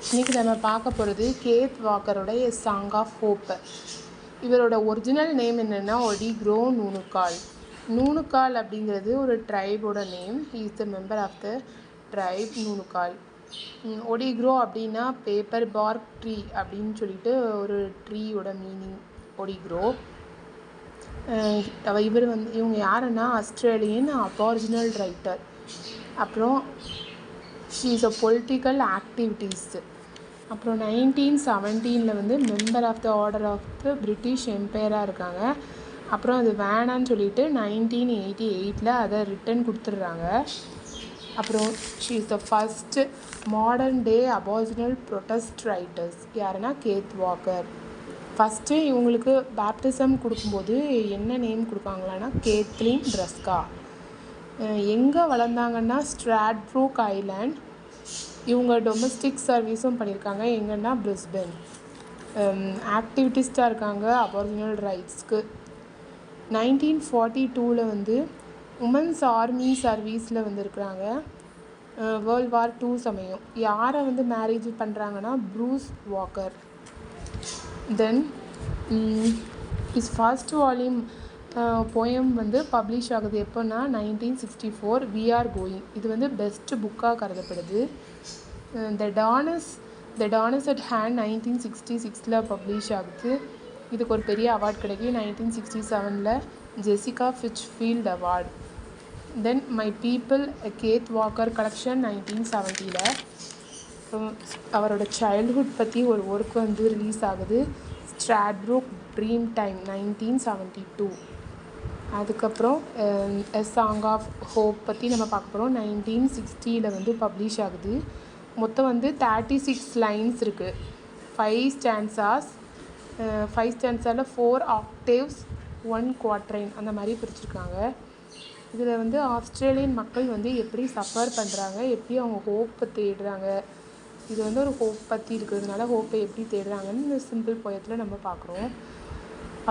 இன்றைக்கி நம்ம பார்க்க போகிறது கேத் வாக்கரோட சாங் ஆஃப் ஹோப். இவரோட ஒரிஜினல் நேம் என்னென்னா ஒடிக்ரோ நூனுக்கால். நூனுக்கால் அப்படிங்கிறது ஒரு ட்ரைபோட name. He is the member of the tribe Noonuccal. Oodgeroo அப்படின்னா பேப்பர் பார்க் ட்ரீ அப்படின்னு சொல்லிட்டு ஒரு ட்ரீயோட மீனிங் ஒடிக்ரோ. இவங்க யாருன்னா ஆஸ்திரேலியன் அபாரிஜினல் ரைட்டர். அப்புறம் she is a political activities. அப்புறம் 1917 member of the order of the British எம்பையராக இருக்காங்க. அப்புறம் அது வேணான்னு சொல்லிட்டு 1988 அதை ரிட்டன் கொடுத்துட்றாங்க. அப்புறம் she is the first modern day aboriginal protest writers. யாருன்னா கேத் வாக்கர். ஃபஸ்ட்டு இவங்களுக்கு பேப்டிசம் கொடுக்கும்போது என்ன நேம் கொடுப்பாங்களான்னா கேத்லின் ட்ரெஸ்கா. எங்கே வளர்ந்தாங்கன்னா ஸ்ட்ராட்ப்ரூக் ஐலாண்ட். இவங்க டொமஸ்டிக் சர்வீஸும் பண்ணியிருக்காங்க. எங்கன்னா பிரிஸ்பன். ஆக்டிவிட்டிஸ்டாக இருக்காங்க அபாரிஜினல் ரைட்ஸ்க்கு. 1942 உமன்ஸ் ஆர்மி சர்வீஸில் இருக்கிறாங்க. வேர்ல்ட் வார் 2 சமயம். யாரை மேரேஜ் பண்ணுறாங்கன்னா Bruce Walker. Then is first volume poem publish ஆகுது எப்போன்னா 1964 வி ஆர் கோயிங். இது பெஸ்ட் புக்காக கருதப்படுது. The dawn is at hand 1966 publish ஆகுது. இதுக்கு ஒரு பெரிய அவார்ட் கிடைக்கும். 1967 Jessica Fitchfield award. Then my people Kath Walker collection 1970. அவரோட சைல்ட்ஹுட் பற்றி ஒரு ஒர்க் ரிலீஸ் ஆகுது. Stradbroke dream time 1972. அதுக்கப்புறம் எ சாங் ஆஃப் ஹோப் பற்றி நம்ம பார்க்க போகிறோம். 1960 பப்ளிஷ் ஆகுது. மொத்தம் 36 லைன்ஸ் இருக்குது. 5 ஸ்டான்சாஸ். 5 ஸ்டான்ஸாவில் 4 ஆக்டேவ்ஸ் 1 குவாட்ரைன் அந்த மாதிரி பிரிச்சுருக்காங்க. இதில் ஆஸ்திரேலியன் மக்கள் எப்படி சஃபர் பண்ணுறாங்க, எப்படி அவங்க ஹோப்பை தேடுறாங்க, இது ஒரு ஹோப் பற்றி இருக்கிறதுனால ஹோப்பை எப்படி தேடுறாங்கன்னு இந்த சிம்பிள் போயத்தில் நம்ம பார்க்குறோம்.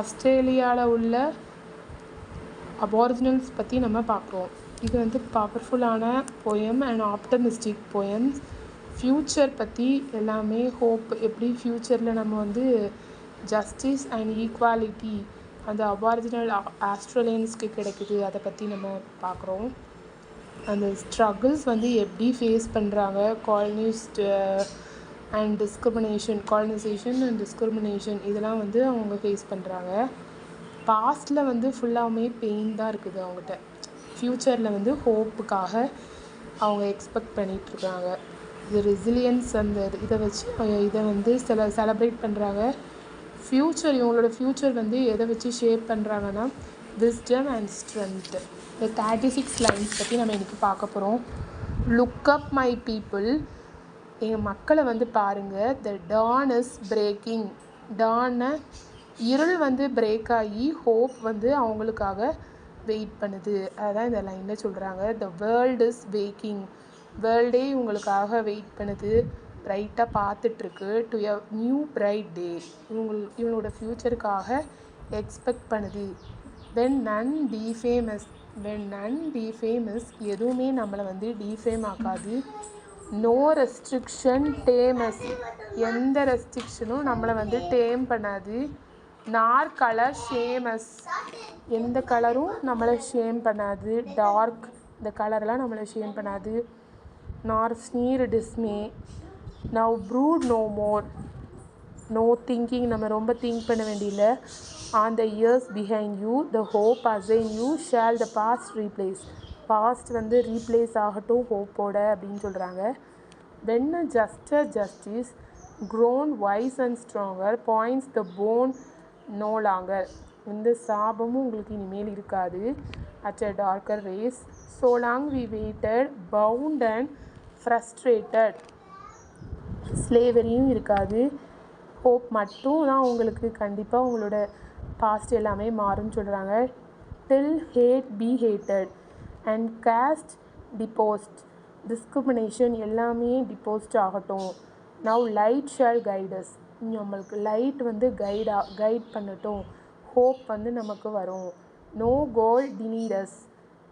ஆஸ்திரேலியாவில் உள்ள அபாரிஜினல்ஸ் பற்றி நம்ம பார்க்குறோம். இது பவர்ஃபுல்லான poem and optimistic poems. Future பற்றி எல்லாமே ஹோப், எப்படி ஃப்யூச்சரில் நம்ம ஜஸ்டிஸ் அண்ட் ஈக்குவாலிட்டி அந்த அபாரிஜினல் ஆஸ்திரேலியன்ஸ்க்கு கிடைக்குது, அதை பற்றி நம்ம பார்க்குறோம். அந்த ஸ்ட்ரகிள்ஸ் எப்படி ஃபேஸ் பண்ணுறாங்க, காலனைசேஷன் அண்ட் டிஸ்கிரிமினேஷன் இதெல்லாம் அவங்க ஃபேஸ் பண்ணுறாங்க. பாஸ்டில் ஃபுல்லாமே பெயின் தான் இருக்குது அவங்ககிட்ட. ஃப்யூச்சரில் ஹோப்புக்காக அவங்க எக்ஸ்பெக்ட் பண்ணிகிட்ருக்காங்க. இது ரெசிலியன்ஸ் அந்த இதை வச்சு இதை செலப்ரேட் பண்ணுறாங்க. இவங்களோட ஃப்யூச்சர் எதை வச்சு ஷேப் பண்ணுறாங்கன்னா விஸ்டம் அண்ட் ஸ்ட்ரென்த். இந்த 36 லைன்ஸ் பற்றி நம்ம இன்றைக்கி பார்க்க போகிறோம். Look up my people. எங்கள் மக்களை பாருங்கள். த டான் இஸ் பிரேக்கிங். டானை இருள் பிரேக் ஆகி ஹோப் அவங்களுக்காக வெயிட் பண்ணுது. அதுதான் இந்த லைனில் சொல்கிறாங்க. The world is waking. வேர்ல்டே இவங்களுக்காக வெயிட் பண்ணுது, ப்ரைட்டாக பார்த்துட்ருக்கு. To a new bright day. இவங்களோட ஃப்யூச்சருக்காக எக்ஸ்பெக்ட் பண்ணுது. When none defames. எதுவுமே நம்மளை டிஃபேம் ஆக்காது. No restriction tames. எந்த ரெஸ்ட்ரிக்ஷனும் நம்மளை டேம் பண்ணாது. நார் கலர் ஷேமஸ். எந்த கலரும் நம்மளை ஷேம் பண்ணாது. டார்க் இந்த கலர்லாம் நம்மளை ஷேம் பண்ணாது. Nor sneer dismay. Now brood no more. No thinking. நம்ம ரொம்ப திங்க் பண்ண வேண்டியதில்லை. On the years behind you the hope assigned you shall the past replace. Past replace ஆகட்டும் ஹோப்போட அப்படின்னு சொல்கிறாங்க. When a justice grown wise and stronger points the bone no longer. இந்த சாபமும் உங்களுக்கு இனிமேல் இருக்காது. at a darker race so long we waited bound and frustrated. ஸ்லேவரியும் இருக்காது. ஹோப் மட்டும் தான் உங்களுக்கு கண்டிப்பாக உங்களோட பாஸ்ட் எல்லாமே மாறும்னு சொல்கிறாங்க. till hate be hated and caste deposed. Discrimination எல்லாமே டிப்போஸ்ட் ஆகட்டும். now light shall guide us. நம்மளுக்கு லைட் கைட் பண்ணட்டும். ஹோப் நமக்கு வரும். no goal denied us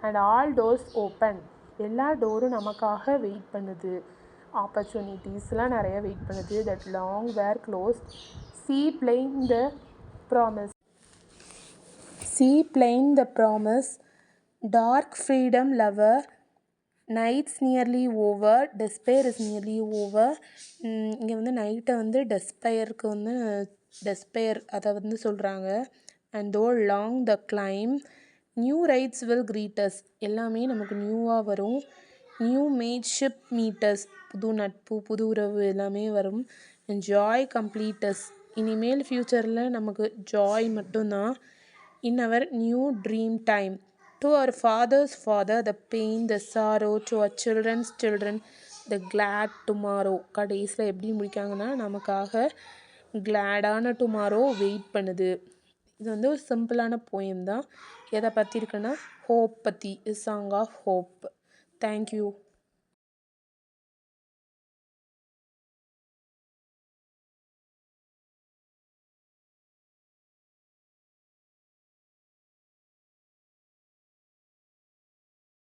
and all doors open. எல்லா டோரும் நமக்காக வெயிட் பண்ணுது. ஆப்பர்ச்சுனிட்டிஸ்லாம் நிறைய வெயிட் பண்ணுது. That long were closed. See plain the promise. See plain the promise. Dark freedom lover. Night's nearly over. Despair is nearly over. இங்கே வந்து நைட்டை வந்து டெஸ்பயருக்கு வந்து despair அதை வந்து சொல்கிறாங்க. And though long the claim. New rites will greet us. எல்லாமே நமக்கு நியூவாக வரும். New mateship meet us. புது நட்பு புது உறவு எல்லாமே வரும். And joy complete us. இனிமேல் ஃப்யூச்சரில் நமக்கு ஜாய் மட்டும்தான். In our new dream time. To our fathers father the pain the sorrow. To our children's children the glad tomorrow. கடைசியில் எப்படி முடிக்காங்கன்னா நமக்காக கிளாடான டுமாரோ வெயிட் பண்ணுது. இது வந்து ஒரு சிம்பிளான போயம் தான். எதை பற்றி இருக்குன்னா ஹோப் பற்றி. Song of hope. தேங்க்யூ.